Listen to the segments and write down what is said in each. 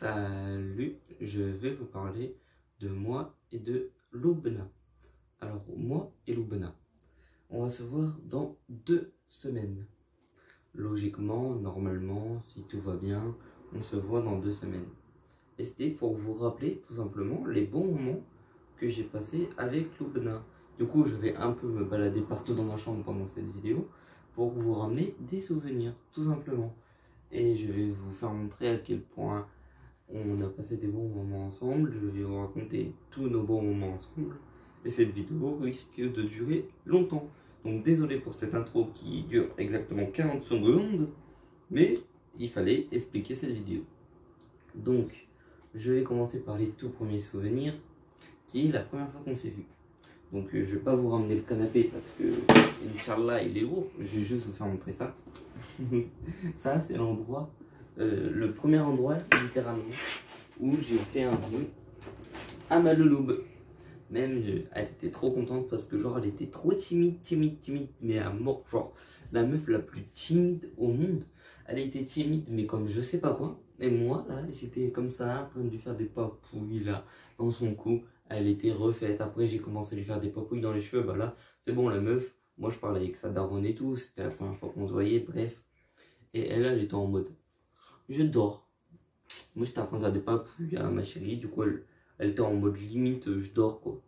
Salut, je vais vous parler de moi et de Loubna. Alors, moi et Loubna, on va se voir dans 2 semaines. Logiquement, normalement, si tout va bien, on se voit dans 2 semaines. Et c'était pour vous rappeler tout simplement les bons moments que j'ai passés avec Loubna. Du coup, je vais un peu me balader partout dans ma chambre pendant cette vidéo pour vous ramener des souvenirs, tout simplement. Et je vais vous faire montrer à quel point on a passé des bons moments ensemble. Je vais vous raconter tous nos bons moments ensemble. Et cette vidéo risque de durer longtemps. Donc désolé pour cette intro qui dure exactement 40 secondes. Mais il fallait expliquer cette vidéo. Donc je vais commencer par les tout premiers souvenirs, qui est la première fois qu'on s'est vu. Donc je vais pas vous ramener le canapé parce que Inch'Allah il est lourd. Je vais juste vous faire montrer ça. Ça c'est l'endroit, le premier endroit littéralement où j'ai fait un bisou à ma louloube. Même elle était trop contente parce que genre elle était trop timide, mais à mort. Genre la meuf la plus timide au monde. Elle était timide mais comme je sais pas quoi. Et moi là j'étais comme ça en train de lui faire des papouilles là dans son cou. Elle était refaite. Après j'ai commencé à lui faire des papouilles dans les cheveux. Bah là c'est bon, la meuf. Moi je parlais avec sa daronne et tout. C'était la première fois qu'on se voyait, bref. Et elle était en mode je dors. Moi j'étais en train de faire des papouilles à ma chérie. Du coup elle était en mode limite je dors quoi.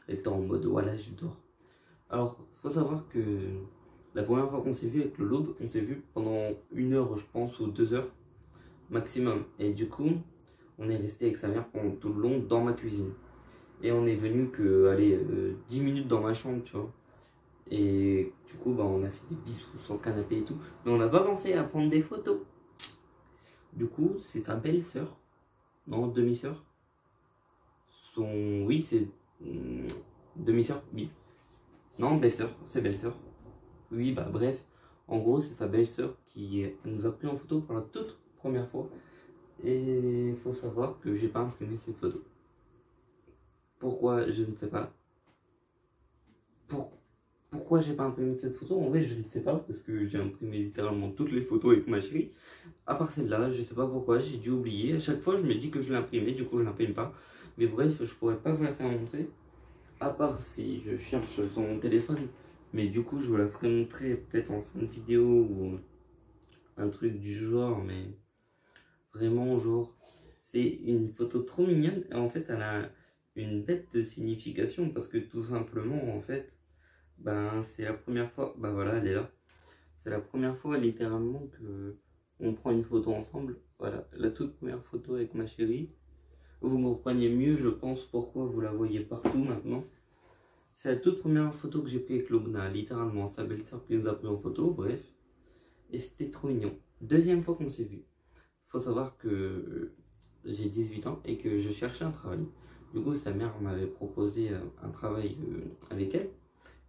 Elle était en mode voilà je dors. Alors faut savoir que la première fois qu'on s'est vu avec le Loube, on s'est vu pendant 1 heure je pense ou 2 heures maximum. Et du coup on est resté avec sa mère pendant tout le long dans ma cuisine. Et on est venu que allez 10 minutes dans ma chambre tu vois. Et du coup bah on a fait des bisous sur le canapé et tout. Mais on n'a pas pensé à prendre des photos. Du coup c'est sa belle-sœur. Non, demi-sœur. Oui c'est demi-sœur, oui. Non, belle-sœur, c'est belle-sœur. Oui bah bref. En gros c'est sa belle-sœur qui nous a pris en photo pour la toute première fois. Et il faut savoir que j'ai pas imprimé cette photo. Pourquoi, je ne sais pas. Pourquoi j'ai pas imprimé cette photo? En vrai, je ne sais pas, parce que j'ai imprimé littéralement toutes les photos avec ma chérie. À part celle-là, je sais pas pourquoi, j'ai dû oublier. À chaque fois, je me dis que je l'ai imprimée, du coup, je l'imprime pas. Mais bref, je pourrais pas vous la faire montrer. À part si je cherche sur mon téléphone. Mais du coup, je vous la ferai montrer peut-être en fin de vidéo ou un truc du genre. Mais vraiment, genre, c'est une photo trop mignonne. Et en fait, elle a une bête de signification parce que tout simplement, en fait, ben c'est la première fois, ben voilà elle est là, c'est la première fois littéralement que on prend une photo ensemble. Voilà, la toute première photo avec ma chérie. Vous me comprenez mieux je pense pourquoi vous la voyez partout maintenant. C'est la toute première photo que j'ai prise avec Loubna, littéralement sa belle-sœur qui nous a pris en photo, bref. Et c'était trop mignon. Deuxième fois qu'on s'est vu. Faut savoir que j'ai 18 ans et que je cherchais un travail. Du coup sa mère m'avait proposé un travail avec elle.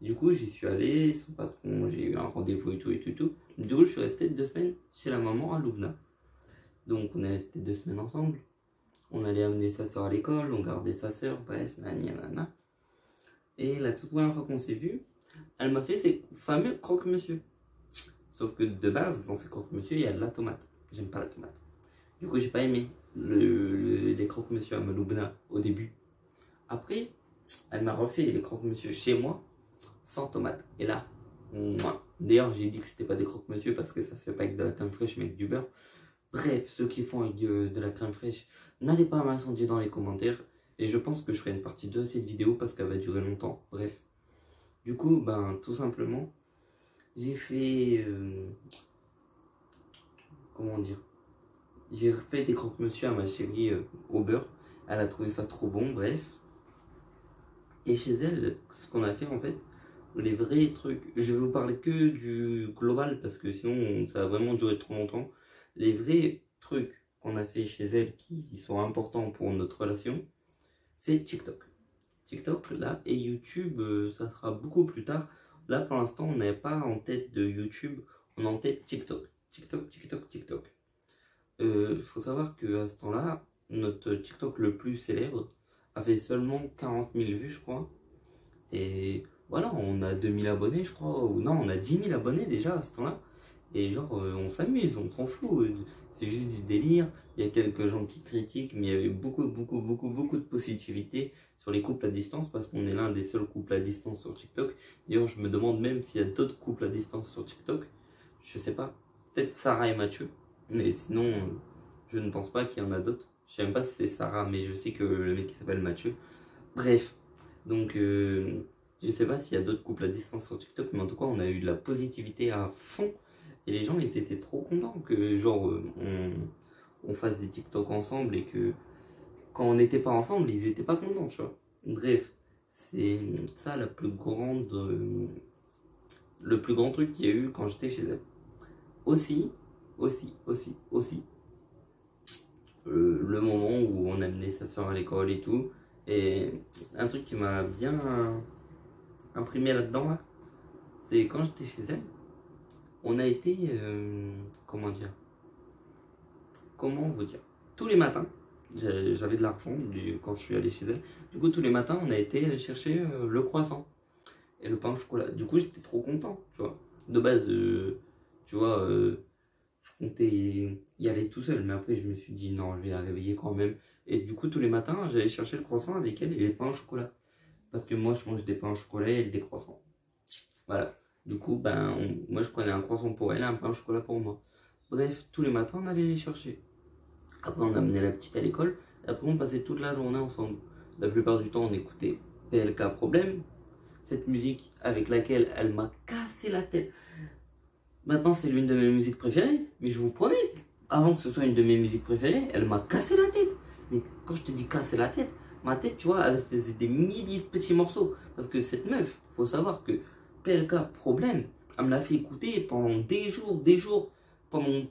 Du coup, j'y suis allé, son patron, j'ai eu un rendez-vous et tout. Du coup, je suis resté 2 semaines chez la maman à Loubna. Donc, on est resté 2 semaines ensemble. On allait amener sa soeur à l'école, on gardait sa soeur, bref, nana. Et la toute première fois qu'on s'est vu, elle m'a fait ses fameux croque-monsieur. Sauf que de base, dans ces croque-monsieur, il y a de la tomate. J'aime pas la tomate. Du coup, j'ai pas aimé les croque-monsieur à ma Loubna au début. Après, elle m'a refait les croque-monsieur chez moi, sans tomate. Et là, d'ailleurs j'ai dit que c'était pas des croque-monsieur parce que ça se fait pas avec de la crème fraîche mais avec du beurre. Bref, ceux qui font avec de la crème fraîche, n'allez pas m'incendier dans les commentaires. Et je pense que je ferai une partie 2 de cette vidéo parce qu'elle va durer longtemps. Bref. Du coup, ben tout simplement, j'ai fait... comment dire? J'ai fait des croque-monsieur à ma chérie au beurre. Elle a trouvé ça trop bon, bref. Et chez elle, ce qu'on a fait en fait, les vrais trucs, je vais vous parler que du global parce que sinon ça va vraiment durer trop longtemps. Les vrais trucs qu'on a fait chez elle qui sont importants pour notre relation, c'est TikTok. TikTok là et YouTube, ça sera beaucoup plus tard. Là pour l'instant on n'est pas en tête de YouTube, on est en tête TikTok. TikTok. Faut savoir qu'à ce temps-là, notre TikTok le plus célèbre a fait seulement 40 000 vues je crois. Et voilà, on a 2000 abonnés je crois, ou non, on a 10 000 abonnés déjà à ce temps-là. Et genre, on s'amuse, on s'en fout. c'est juste du délire. Il y a quelques gens qui critiquent, mais il y avait beaucoup de positivité sur les couples à distance parce qu'on est l'un des seuls couples à distance sur TikTok. D'ailleurs, je me demande même s'il y a d'autres couples à distance sur TikTok. Je sais pas. Peut-être Sarah et Mathieu. Mais sinon, je ne pense pas qu'il y en a d'autres. Je sais même pas si c'est Sarah, mais je sais que le mec qui s'appelle Mathieu. Bref. Donc, je sais pas s'il y a d'autres couples à distance sur TikTok, mais en tout cas, on a eu de la positivité à fond. Et les gens, ils étaient trop contents que, genre, on fasse des TikTok ensemble et que quand on n'était pas ensemble, ils étaient pas contents, tu vois. Bref, c'est ça le plus grand truc qu'il y a eu quand j'étais chez elle. Aussi, le moment où on amenait sa soeur à l'école et tout. Et un truc qui m'a bien imprimé là-dedans, là, c'est quand j'étais chez elle, on a été, comment vous dire, tous les matins, j'avais de l'argent quand je suis allé chez elle, du coup tous les matins on a été chercher le croissant et le pain au chocolat. Du coup j'étais trop content, tu vois. De base, tu vois, je comptais y aller tout seul, mais après je me suis dit non, je vais la réveiller quand même. Et du coup tous les matins j'allais chercher le croissant avec elle et les pains au chocolat. Parce que moi je mange des pains au chocolat et elle des croissants. Voilà. Du coup, moi je prenais un croissant pour elle et un pain au chocolat pour moi. Bref, tous les matins on allait les chercher. Après on amenait la petite à l'école. Et après on passait toute la journée ensemble. La plupart du temps on écoutait PLK Problème. Cette musique avec laquelle elle m'a cassé la tête. Maintenant c'est l'une de mes musiques préférées. Mais je vous promets, avant que ce soit une de mes musiques préférées, elle m'a cassé la tête. Mais quand je te dis casser la tête, ma tête tu vois, elle faisait des milliers de petits morceaux. Parce que cette meuf, faut savoir que PLK Problème, elle me l'a fait écouter pendant des jours, pendant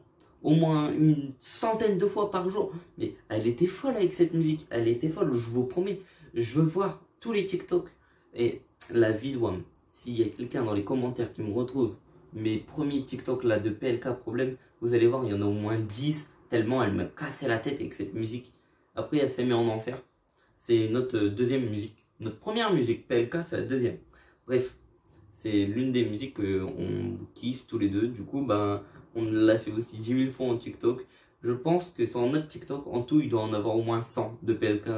au moins une centaine de fois par jour. Mais elle était folle avec cette musique, elle était folle, je vous promets. Je veux voir tous les TikTok et la vie de WAM. S'il y a quelqu'un dans les commentaires qui me retrouve mes premiers TikTok là de PLK Problème, vous allez voir, il y en a au moins 10, tellement elle me cassait la tête avec cette musique. Après, elle s'est mise en enfer. C'est notre deuxième musique. Notre première musique, PLK, c'est la deuxième. Bref. C'est l'une des musiques qu'on kiffe tous les deux. Du coup, on l'a fait aussi 10 000 fois en TikTok. Je pense que sur notre TikTok, en tout, il doit en avoir au moins 100 de PLK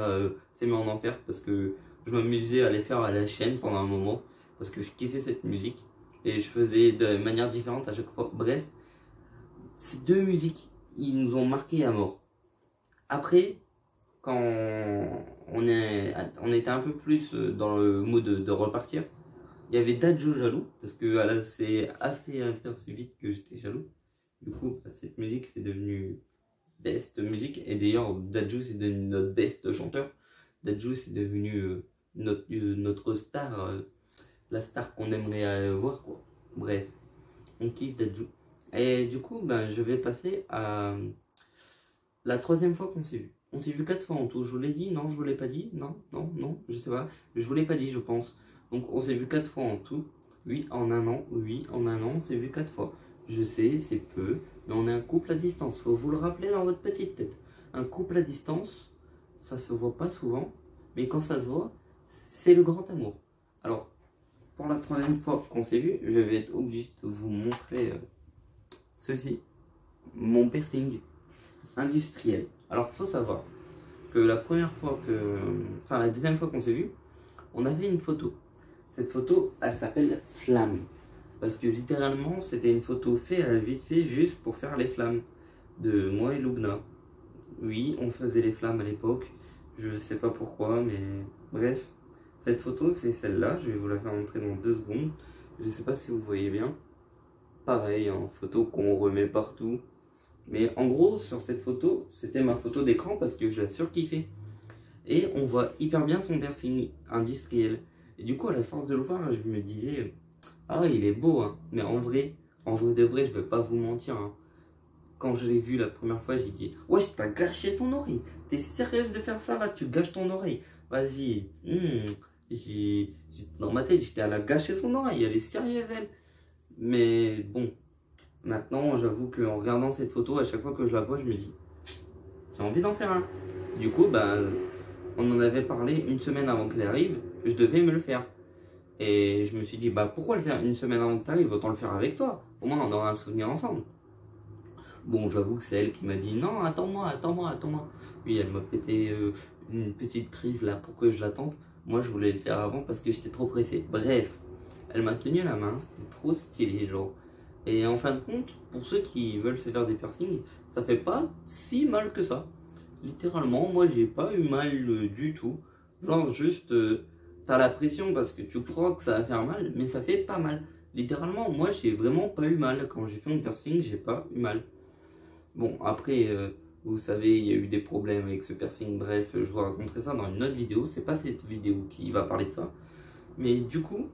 C'est mis en enfer. Parce que je m'amusais à les faire à la chaîne pendant un moment. Parce que je kiffais cette musique. Et je faisais de manière différente à chaque fois. Bref, ces deux musiques, ils nous ont marqué à mort. Après, quand on était un peu plus dans le mood de repartir, il y avait Dadju jaloux, parce que là c'est assez aperçu vite que j'étais jaloux. Du coup, cette musique c'est devenu best musique. Et d'ailleurs, Dadju c'est devenu notre best chanteur. Dadju c'est devenu notre star, la star qu'on aimerait voir quoi. Bref, on kiffe Dadju. Et du coup, je vais passer à la troisième fois qu'on s'est vu. On s'est vu 4 fois en tout. Je vous l'ai dit? Non, je vous l'ai pas dit? Non, je sais pas. Je vous l'ai pas dit, je pense. Donc on s'est vu 4 fois en tout. Oui, en un an, on s'est vu 4 fois. Je sais, c'est peu, mais on est un couple à distance. Faut vous le rappeler dans votre petite tête. Un couple à distance, ça se voit pas souvent, mais quand ça se voit, c'est le grand amour. Alors, pour la troisième fois qu'on s'est vu, je vais être obligé de vous montrer ceci. Mon piercing industriel. Alors, faut savoir que la deuxième fois qu'on s'est vu, on avait une photo. Cette photo, elle s'appelle Flamme. Parce que littéralement, c'était une photo faite vite fait juste pour faire les flammes de moi et Lubna. Oui, on faisait les flammes à l'époque. Je sais pas pourquoi, mais bref. Cette photo, c'est celle-là. Je vais vous la faire montrer dans 2 secondes. Je sais pas si vous voyez bien. Pareil, en photo qu'on remet partout. Mais en gros, sur cette photo, c'était ma photo d'écran parce que je la surkiffais. Et on voit hyper bien son piercing industriel. Et du coup, à la force de le voir, je me disais, ah il est beau, hein. Mais en vrai de vrai, je vais pas vous mentir. Hein. Quand je l'ai vu la première fois, j'ai dit, wesh, t'as gâché ton oreille. T'es sérieuse de faire ça là? Tu gâches ton oreille. Vas-y. Dans ma tête, j'étais à la gâcher son oreille. Elle est sérieuse, elle. Mais bon, maintenant, j'avoue qu'en regardant cette photo, à chaque fois que je la vois, je me dis, j'ai envie d'en faire un. Du coup, on en avait parlé une semaine avant qu'elle arrive, je devais me le faire. Et je me suis dit, pourquoi le faire une semaine avant que tu arrives? Autant le faire avec toi. Au moins, on aura un souvenir ensemble. Bon, j'avoue que c'est elle qui m'a dit non, attends-moi, attends-moi, attends-moi. Oui, elle m'a pété une petite crise là pour que je l'attende. Moi, je voulais le faire avant parce que j'étais trop pressé. Bref, elle m'a tenu la main, c'était trop stylé, genre. Et en fin de compte, pour ceux qui veulent se faire des piercings, ça fait pas si mal que ça. Littéralement, moi, j'ai pas eu mal du tout. Genre, juste, t'as la pression parce que tu crois que ça va faire mal, mais ça fait pas mal. Littéralement, moi, j'ai vraiment pas eu mal. Quand j'ai fait mon piercing, j'ai pas eu mal. Bon, après, vous savez, il y a eu des problèmes avec ce piercing. Bref, je vous raconterai ça dans une autre vidéo. C'est pas cette vidéo qui va parler de ça. Mais du coup,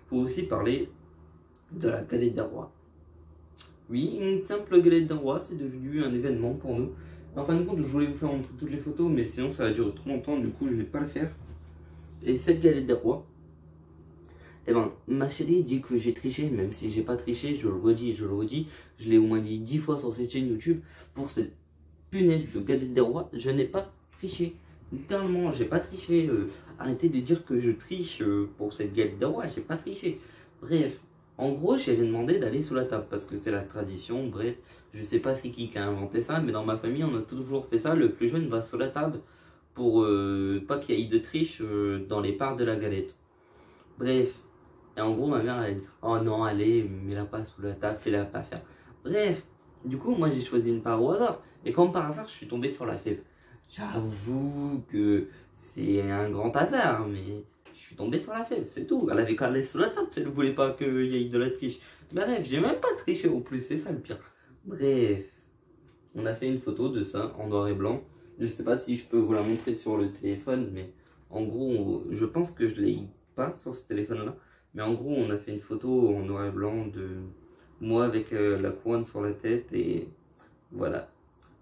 faut aussi parler de la galette des rois. Oui, une simple galette d'un roi, c'est devenu un événement pour nous. En fin de compte, je voulais vous faire montrer toutes les photos, mais sinon ça va durer trop longtemps, du coup je vais pas le faire. Et cette galette des rois, eh ben, ma chérie dit que j'ai triché, même si j'ai pas triché, je le redis, je l'ai au moins dit 10 fois sur cette chaîne YouTube. Pour cette punaise de galette des rois, je n'ai pas triché. Littéralement, j'ai pas triché. Arrêtez de dire que je triche pour cette galette des rois, j'ai pas triché. Bref, en gros, j'avais demandé d'aller sous la table parce que c'est la tradition. Bref, je sais pas c'est qui a inventé ça, mais dans ma famille, on a toujours fait ça. Le plus jeune va sous la table pour pas qu'il y ait de triche dans les parts de la galette. Bref, et en gros, ma mère elle a dit oh non, allez, mets-la pas sous la table, fais-la pas faire. Bref, du coup, moi j'ai choisi une part au hasard. Et comme par hasard, je suis tombé sur la fève. J'avoue que c'est un grand hasard, mais je suis tombé sur la fève, c'est tout. Elle avait qu'à aller sous la table, elle ne voulait pas qu'il y ait de la triche. Bref, j'ai même pas triché au plus, c'est ça le pire. Bref, on a fait une photo de ça en noir et blanc. Je sais pas si je peux vous la montrer sur le téléphone, mais en gros, je pense que je l'ai pas sur ce téléphone-là. Mais en gros, on a fait une photo en noir et blanc de moi avec la couronne sur la tête et voilà.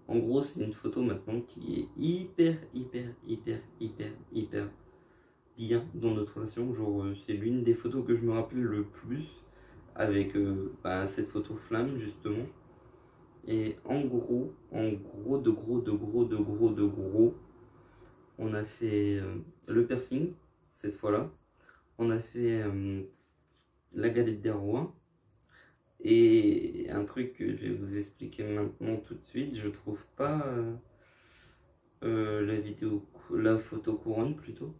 En gros, c'est une photo maintenant qui est hyper bien dans notre relation. Genre, c'est l'une des photos que je me rappelle le plus avec cette photo flamme justement. Et en gros, on a fait le piercing cette fois-là. On a fait la galette des rois. Et un truc que je vais vous expliquer maintenant tout de suite, je trouve pas la photo couronne plutôt.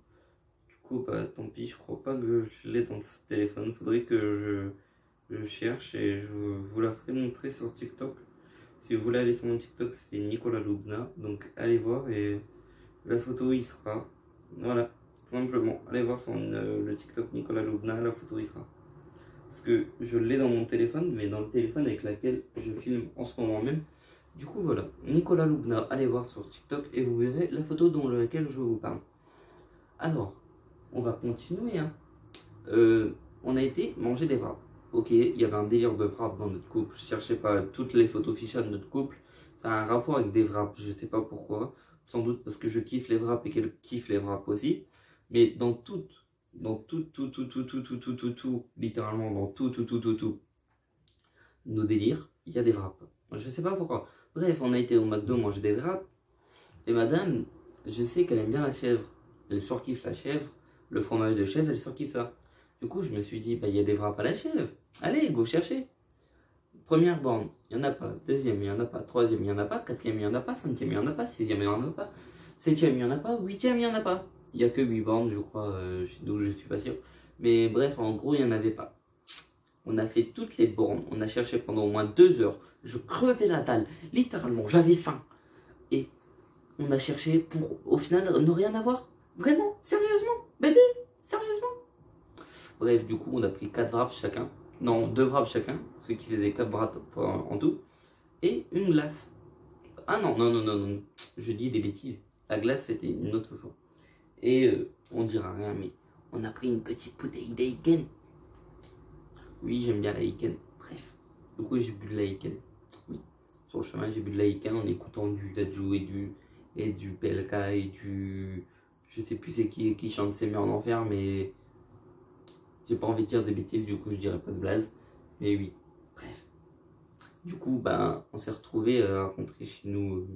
Du coup, bah tant pis, je crois pas que je l'ai dans ce téléphone. Faudrait que je cherche et je vous la ferai montrer sur TikTok. Si vous voulez aller sur mon TikTok, c'est Nicolas Loubna. Donc allez voir et la photo il sera. Voilà, tout simplement. Allez voir sur le TikTok Nicolas Loubna, la photo il sera. Parce que je l'ai dans mon téléphone, mais dans le téléphone avec lequel je filme en ce moment même. Du coup voilà, Nicolas Loubna, allez voir sur TikTok et vous verrez la photo dans laquelle je vous parle. Alors, on va continuer. Hein. On a été manger des wraps. Ok, il y avait un délire de wraps dans notre couple. Je cherchais pas toutes les photos fichées de notre couple. Ça a un rapport avec des wraps, je sais pas pourquoi. Sans doute parce que je kiffe les wraps et qu'elle kiffe les wraps aussi. Mais dans tout, littéralement dans tout, nos délires, il y a des wraps. Je sais pas pourquoi. Bref, on a été au McDo manger des wraps. Et madame, je sais qu'elle aime bien la chèvre. Elle surkiffe la chèvre. Le fromage de chèvre, elle surkiffe ça. Du coup, je me suis dit, bah, il y a des wraps à la chèvre. Allez, go chercher. Première borne, il n'y en a pas. Deuxième, il n'y en a pas. Troisième, il n'y en a pas. Quatrième, il n'y en a pas. Cinquième, il n'y en a pas. Sixième, il n'y en a pas. Septième, il n'y en a pas. Huitième, il n'y en a pas. Il n'y a que 8 bornes, je crois, donc je suis pas sûr. Mais bref, en gros, il n'y en avait pas. On a fait toutes les bornes. On a cherché pendant au moins 2 heures. Je crevais la dalle. Littéralement, j'avais faim. Et on a cherché pour, au final, ne rien avoir. Vraiment, sérieusement, bébé, sérieusement. Bref, du coup, on a pris 4 wraps chacun. Non, 2 wraps chacun, ce qui faisait 4 wraps en tout. Et une glace. Ah non, je dis des bêtises. La glace, c'était une autre fois. Et on dira rien, mais on a pris une petite bouteille d'Heineken. Oui, j'aime bien l'Heineken. Bref, du coup, j'ai bu de l'Heineken. Oui, sur le chemin, j'ai bu de l'Heineken en écoutant du Dadju et du PLK et du... Je sais plus c'est qui chante C'est mieux en enfer, mais... J'ai pas envie de dire des bêtises, du coup, je dirais pas de blaze. Mais oui, bref. Du coup, ben, on s'est retrouvés à rentrer chez nous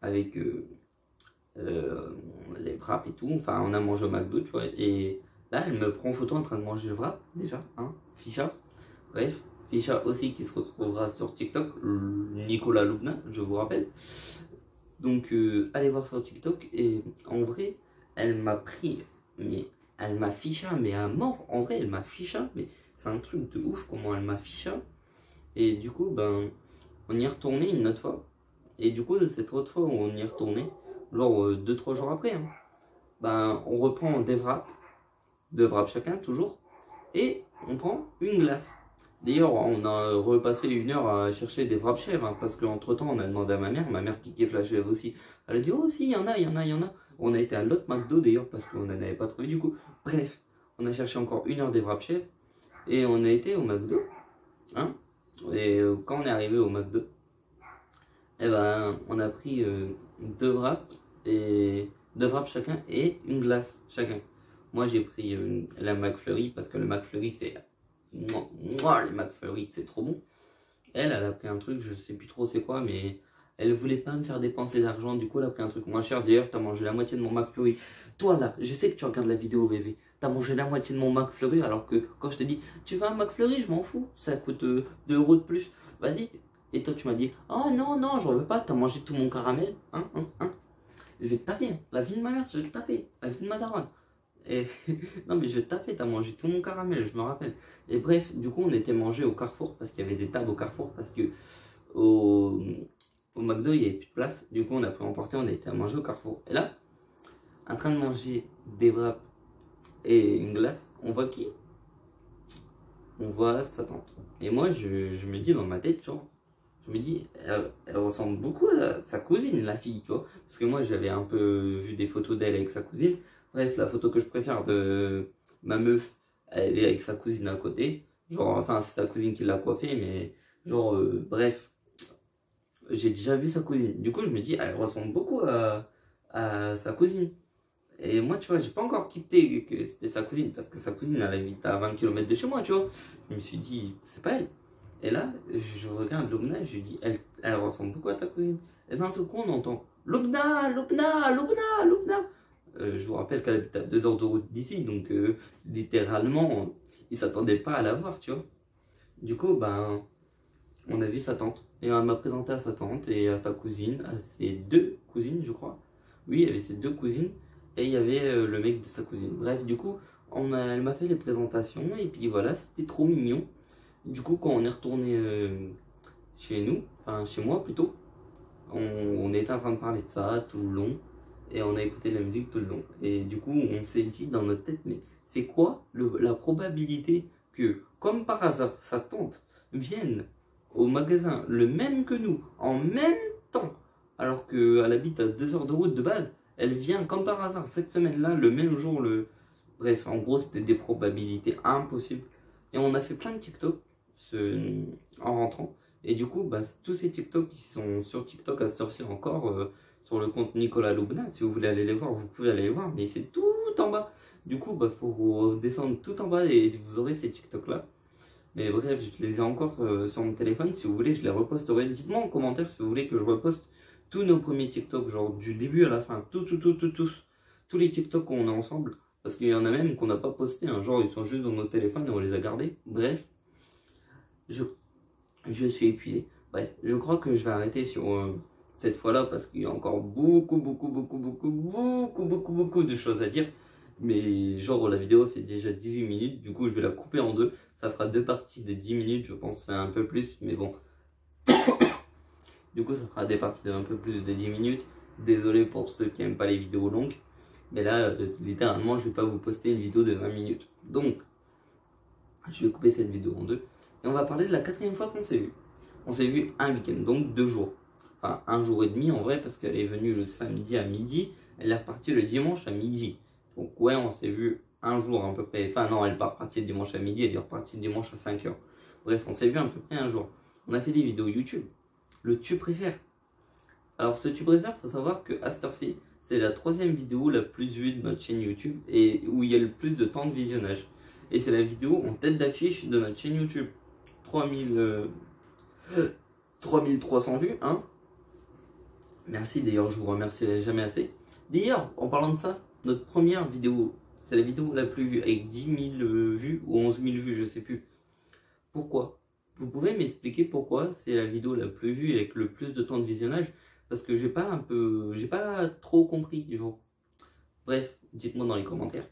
avec... les wraps et tout, enfin on a mangé au McDo, tu vois, et là elle me prend en photo en train de manger le wrap, déjà, hein, ficha, bref, Ficha aussi qui se retrouvera sur TikTok, Nicolas Loubna, je vous rappelle. Donc allez voir sur TikTok et en vrai, elle m'a pris, mais elle m'a ficha, mais à mort. En vrai, elle m'a ficha, mais c'est un truc de ouf comment elle m'a ficha. Et du coup, ben, on y est retourné une autre fois. Et du coup, cette autre fois où on y est retourné, genre 2-3 jours après, hein, ben, on reprend deux wraps chacun, toujours. Et on prend une glace. D'ailleurs, on a repassé 1 heure à chercher des wraps chèvres, hein, parce qu'entre temps, on a demandé à ma mère qui kiffe la chèvre aussi. Elle a dit, oh si, il y en a, il y en a, il y en a. On a été à l'autre McDo d'ailleurs, parce qu'on n'en avait pas trouvé du coup. Bref, on a cherché encore 1 heure des wraps chèvres. Et on a été au McDo. Hein, et quand on est arrivé au McDo, eh ben, on a pris 2 wraps chacun et une glace chacun. Moi j'ai pris la McFlurry parce que le McFlurry c'est... Moi les McFlurry c'est trop bon. Elle a pris un truc, je sais plus trop c'est quoi, mais elle voulait pas me faire dépenser d'argent, du coup elle a pris un truc moins cher. D'ailleurs t'as mangé la moitié de mon McFlurry. Toi là, je sais que tu regardes la vidéo bébé, t'as mangé la moitié de mon McFlurry alors que quand je t'ai dit tu veux un McFlurry, je m'en fous, ça coûte 2 € de plus, vas-y. Et toi tu m'as dit oh non non j'en veux pas, t'as mangé tout mon caramel, hein. Je vais te taper, la vie de ma mère, je vais te taper, la vie de ma daronne. Et non mais je vais te taper, t'as mangé tout mon caramel, je me rappelle. Et bref, du coup on était mangé au Carrefour parce qu'il y avait des tables au Carrefour parce que au McDo il n'y avait plus de place. Du coup on a pu emporter, on a été à manger au Carrefour. Et là, en train de manger des wraps et une glace, on voit qui? On voit sa tante. Et moi je me dis dans ma tête, genre, je me dis, elle ressemble beaucoup à sa cousine, la fille, tu vois. Parce que moi j'avais un peu vu des photos d'elle avec sa cousine. Bref, la photo que je préfère de ma meuf, elle est avec sa cousine à côté. Genre, enfin, c'est sa cousine qui l'a coiffée, mais genre, bref, j'ai déjà vu sa cousine. Du coup, je me dis, elle ressemble beaucoup à sa cousine. Et moi, tu vois, j'ai pas encore capté que c'était sa cousine, parce que sa cousine, elle habite à 20 km de chez moi, tu vois. Je me suis dit, c'est pas elle. Et là, je regarde Lobna et je lui dis, elle ressemble beaucoup à ta cousine. Et d'un seul coup, on entend, Lobna, Lobna, Lobna, Lobna. Je vous rappelle qu'elle habite à 2 heures de route d'ici, donc littéralement, ils s'attendaient pas à la voir, tu vois. Du coup, ben, on a vu sa tante. Et elle m'a présenté à sa tante et à sa cousine, à ses 2 cousines, je crois. Oui, il y avait ses 2 cousines et il y avait le mec de sa cousine. Bref, du coup, elle m'a fait les présentations et puis voilà, c'était trop mignon. Du coup, quand on est retourné chez nous, enfin chez moi plutôt, on était en train de parler de ça tout le long. Et on a écouté la musique tout le long. Et du coup, on s'est dit dans notre tête, mais c'est quoi la probabilité que, comme par hasard, sa tante vienne au magasin le même que nous, en même temps, alors qu'elle habite à 2 heures de route de base, elle vient comme par hasard cette semaine-là, le même jour, Bref, en gros, c'était des probabilités impossibles. Et on a fait plein de TikTok en rentrant. Et du coup, bah, tous ces TikTok qui sont sur TikTok à sortir encore... sur le compte Nicolas Loubna, si vous voulez aller les voir, vous pouvez aller les voir, mais c'est tout en bas. Du coup, bah, faut descendre tout en bas et vous aurez ces TikTok là. Mais bref, je les ai encore sur mon téléphone, si vous voulez, je les reposterai. Dites-moi en commentaire si vous voulez que je reposte tous nos premiers TikTok, genre du début à la fin, tous les TikTok qu'on a ensemble. Parce qu'il y en a même qu'on n'a pas posté, hein, genre ils sont juste dans nos téléphones et on les a gardés. Bref, je suis épuisé. Bref, je crois que je vais arrêter sur... cette fois-là parce qu'il y a encore beaucoup de choses à dire, mais genre la vidéo fait déjà 18 minutes, du coup je vais la couper en 2, ça fera 2 parties de 10 minutes, je pense un peu plus, mais bon du coup ça fera des parties de un peu plus de 10 minutes. Désolé pour ceux qui n'aiment pas les vidéos longues, mais là littéralement je vais pas vous poster une vidéo de 20 minutes, donc je vais couper cette vidéo en 2 et on va parler de la 4e fois qu'on s'est vu. On s'est vu un week-end, donc 2 jours. Enfin, 1 jour et demi en vrai, parce qu'elle est venue le samedi à midi, elle est repartie le dimanche à midi. Donc ouais, on s'est vu un jour à peu près. Enfin non, elle est pas repartie le dimanche à midi, elle est repartie le dimanche à 5 h. Bref, on s'est vu à peu près un jour. On a fait des vidéos YouTube. Le tu préfères. Alors ce tu préfères, faut savoir que à cette heure-ci, c'est la 3e vidéo la plus vue de notre chaîne YouTube et où il y a le plus de temps de visionnage. Et c'est la vidéo en tête d'affiche de notre chaîne YouTube. 3300 vues, hein. Merci, d'ailleurs, je vous remercierai jamais assez. D'ailleurs, en parlant de ça, notre première vidéo, c'est la vidéo la plus vue, avec 10 000 vues ou 11 000 vues, je sais plus. Pourquoi? vous pouvez m'expliquer pourquoi c'est la vidéo la plus vue avec le plus de temps de visionnage? Parce que j'ai pas trop compris, genre. Bref, dites-moi dans les commentaires.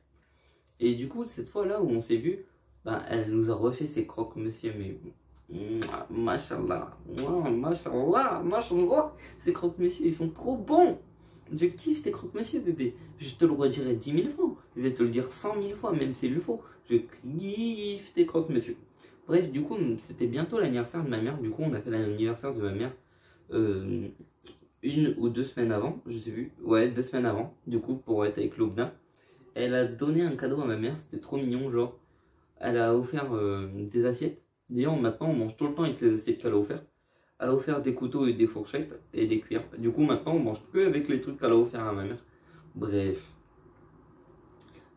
Et du coup, cette fois-là où on s'est vu, bah, elle nous a refait ses croque-monsieur, mais machallah, machallah, machallah, ces croque-monsieur, ils sont trop bons. Je kiffe tes croque-monsieur, bébé. Je te le redirai 10 000 fois. Je vais te le dire 100 000 fois, même s'il le faut. Je kiffe tes croque-monsieur. Bref, du coup, c'était bientôt l'anniversaire de ma mère. Du coup, on a fait l'anniversaire de ma mère 1 ou 2 semaines avant, je sais plus. Ouais, 2 semaines avant, du coup, pour être avec l'Aubin. Elle a donné un cadeau à ma mère, c'était trop mignon, genre. Elle a offert des assiettes. D'ailleurs, maintenant, on mange tout le temps avec les assiettes qu'elle a offertes. Elle a offert des couteaux et des fourchettes et des cuillères. Du coup, maintenant, on mange que avec les trucs qu'elle a offert à ma mère. Bref.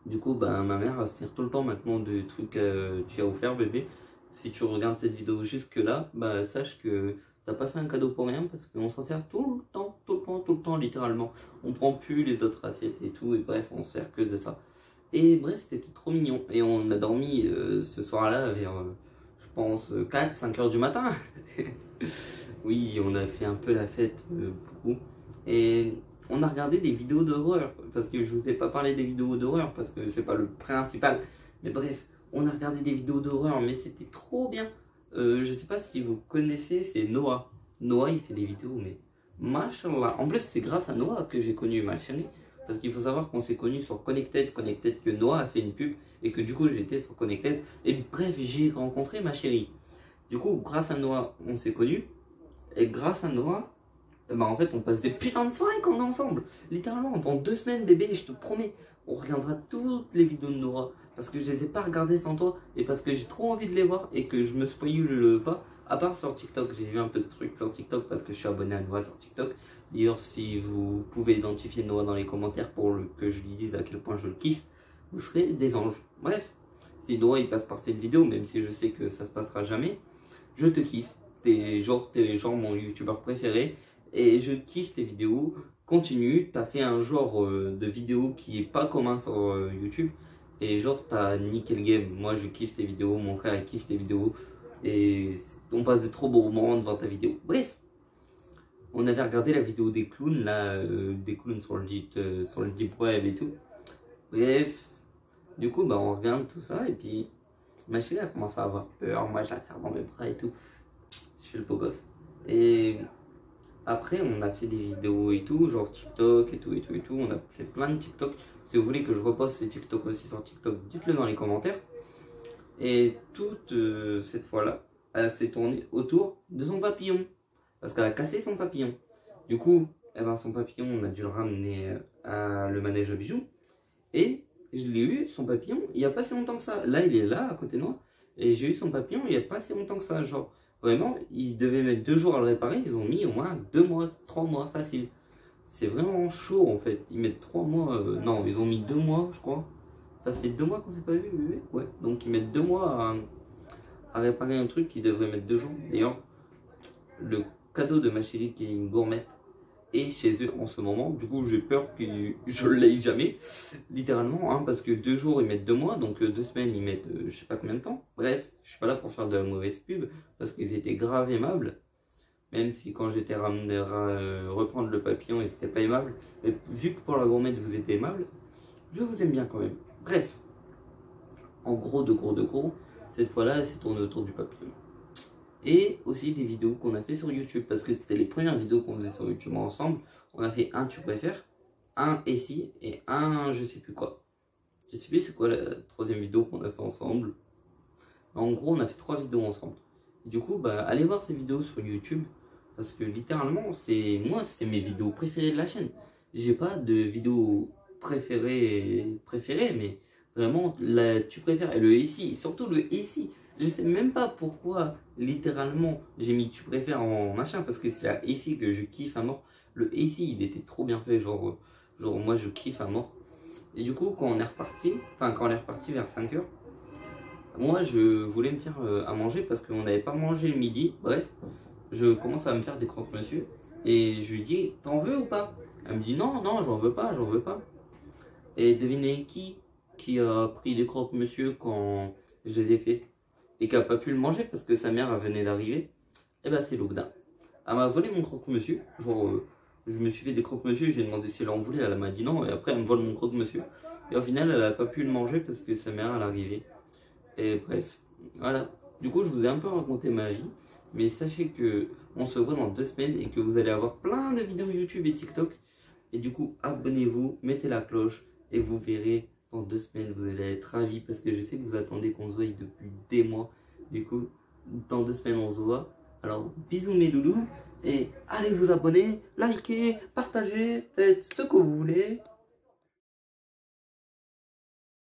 Du coup, bah, ma mère sert tout le temps maintenant des trucs que tu as offert, bébé. Si tu regardes cette vidéo jusque-là, bah, sache que t'as pas fait un cadeau pour rien parce qu'on s'en sert tout le temps, tout le temps, tout le temps, littéralement. On prend plus les autres assiettes et tout, et bref, on sert que de ça. Et bref, c'était trop mignon. Et on a dormi ce soir-là vers, je pense, 4-5 heures du matin. Oui, on a fait un peu la fête, beaucoup. Et on a regardé des vidéos d'horreur. Parce que je vous ai pas parlé des vidéos d'horreur, parce que c'est pas le principal. Mais bref, on a regardé des vidéos d'horreur, mais c'était trop bien. Je sais pas si vous connaissez, c'est Noah. Noah, il fait des vidéos, mais machallah. En plus, c'est grâce à Noah que j'ai connu ma chérie. Parce qu'il faut savoir qu'on s'est connus sur Connected. Connected, que Noah a fait une pub. Et que du coup, j'étais sur Connected. Et bref, j'ai rencontré ma chérie. Du coup, grâce à Noah, on s'est connus. Et grâce à Noah, bah en fait, on passe des putains de soirées quand on est ensemble. Littéralement, dans 2 semaines, bébé, je te promets, on regardera toutes les vidéos de Noah. Parce que je les ai pas regardées sans toi. Et parce que j'ai trop envie de les voir. Et que je me spoil pas. À part sur TikTok, j'ai vu un peu de trucs sur TikTok. Parce que je suis abonné à Noah sur TikTok. D'ailleurs, si vous pouvez identifier Noah dans les commentaires pour que je lui dise à quel point je le kiffe, vous serez des anges. Bref, si Noah il passe par cette vidéo, même si je sais que ça se passera jamais, je te kiffe. T'es genre mon youtubeur préféré. Et je kiffe tes vidéos. Continue, t'as fait un genre de vidéo qui est pas commun sur YouTube. Et genre t'as niqué le game. Moi je kiffe tes vidéos, mon frère il kiffe tes vidéos. Et on passe de trop beaux moments devant ta vidéo. Bref, on avait regardé la vidéo des clowns là, des clowns sur le deep web et tout. Bref, du coup bah on regarde tout ça et puis ma chérie a commencé à avoir peur. Moi je la serre dans mes bras et tout. Je suis le beau gosse. Et après, on a fait des vidéos et tout, genre TikTok et tout et tout et tout. On a fait plein de TikTok. Si vous voulez que je reposte ces TikTok aussi sur TikTok, dites-le dans les commentaires. Et toute cette fois-là, elle s'est tournée autour de son papillon. Parce qu'elle a cassé son papillon. Du coup, eh ben, son papillon, on a dû le ramener à le manège à bijoux. Et je l'ai eu, son papillon, il n'y a pas si longtemps que ça. Là, il est là, à côté de moi. Et j'ai eu son papillon il n'y a pas si longtemps que ça. Genre, vraiment, ils devaient mettre 2 jours à le réparer. Ils ont mis au moins 2 mois, 3 mois facile. C'est vraiment chaud en fait. Ils mettent 3 mois. Non, ils ont mis 2 mois, je crois. Ça fait 2 mois qu'on s'est pas vu, bébé. Ouais. Donc ils mettent 2 mois à réparer un truc qui devrait mettre 2 jours. D'ailleurs, le cadeau de ma chérie qui est une gourmette est chez eux en ce moment. Du coup, j'ai peur que je l'aie jamais. Littéralement, hein, parce que 2 jours ils mettent 2 mois. Donc 2 semaines ils mettent je sais pas combien de temps. Bref, je suis pas là pour faire de la mauvaise pub. Parce qu'ils étaient grave aimables. Même si quand j'étais ramené reprendre le papillon, ils n'étaient pas aimables. Mais vu que pour la gourmette vous êtes aimable, je vous aime bien quand même. Bref, en gros, de gros, cette fois-là, elle s'est tournée autour du papillon. Et aussi des vidéos qu'on a fait sur YouTube, parce que c'était les premières vidéos qu'on faisait sur YouTube ensemble. On a fait un tu préfères, un et si, et un je sais plus quoi. Je sais plus c'est quoi la 3e vidéo qu'on a fait ensemble. En gros, on a fait 3 vidéos ensemble. Et du coup, bah, allez voir ces vidéos sur YouTube. Parce que littéralement, c'est mes vidéos préférées de la chaîne. J'ai pas de vidéos préférées, mais vraiment, tu préfères. Et le ici, surtout le ici. Je sais même pas pourquoi, littéralement, j'ai mis tu préfères en machin. Parce que c'est la ici que je kiffe à mort. Le ici, il était trop bien fait. Genre moi, je kiffe à mort. Et du coup, quand on est reparti vers 5 heures, moi, je voulais me faire à manger parce qu'on n'avait pas mangé le midi. Bref. Je commence à me faire des croque-monsieur et je lui dis t'en veux ou pas? Elle me dit non, j'en veux pas. Et devinez qui a pris des croque-monsieur quand je les ai fait? et qui n'a pas pu le manger parce que sa mère venait d'arriver, et ben c'est Loubna. Elle m'a volé mon croque-monsieur. Genre, je me suis fait des croque-monsieur, j'ai demandé si elle en voulait, elle m'a dit non, et après elle me vole mon croque-monsieur. Et au final, elle n'a pas pu le manger parce que sa mère elle est arrivée. Et bref, voilà. Du coup, je vous ai un peu raconté ma vie, mais sachez que on se voit dans 2 semaines et que vous allez avoir plein de vidéos YouTube et TikTok. Et du coup, abonnez-vous, mettez la cloche et vous verrez dans 2 semaines, vous allez être ravis parce que je sais que vous attendez qu'on se voie depuis des mois. Du coup, dans 2 semaines, on se voit. Alors, bisous mes loulous et allez vous abonner, likez, partagez, faites ce que vous voulez.